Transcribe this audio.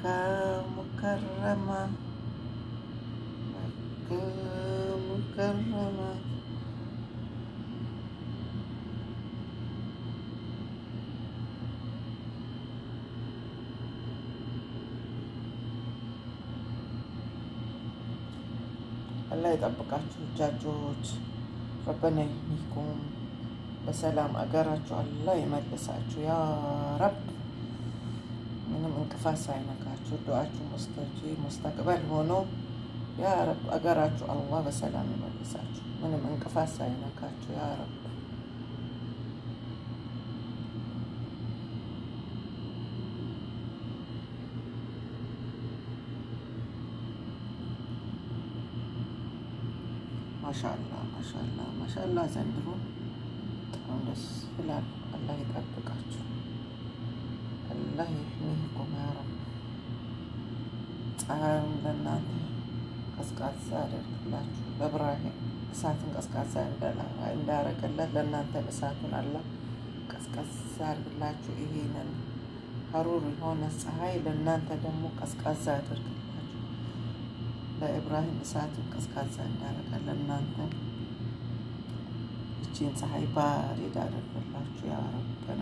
مكرمة مكة مكرمة. الله يطبቃችሁ ጃጆች ረበና ይሁንኩም በሰላም አገራችሁ አላህ ይመልሳችሁ ያ ረብ። ምንም እንቅፋት ሳይነካችሁ ዱዓችሁ ሙስተቅበል ሆኖ ያ ረብ አገራችሁ አላህ በሰላም ይመልሳችሁ። ምንም እንቅፋት ሳይነካችሁ ያ ረብ። ማሻአላ ዘንድሮ በጣም ደስ ይላል። አላህ ይጠብቃችሁ፣ አላህ ይህሚኩም ያ ረብ። ፀሐዩን ለእናንተ ቀዝቃዛ ያደርግላችሁ። ለእብራሂም እሳትን ቀዝቃዛ እንዳረገለት ለእናንተ እሳቱን አላህ ቀዝቃዛ ያደርግላችሁ። ይሄንን ሀሩር የሆነ ፀሐይ ለእናንተ ደግሞ ቀዝቃዛ ያደርግላችሁ። ለኢብራሂም እሳቱን ቀዝቃዛ እንዳረገ ለእናንተ ይህችን ፀሐይ ባሪድ አደርግላችሁ ያ ረበና።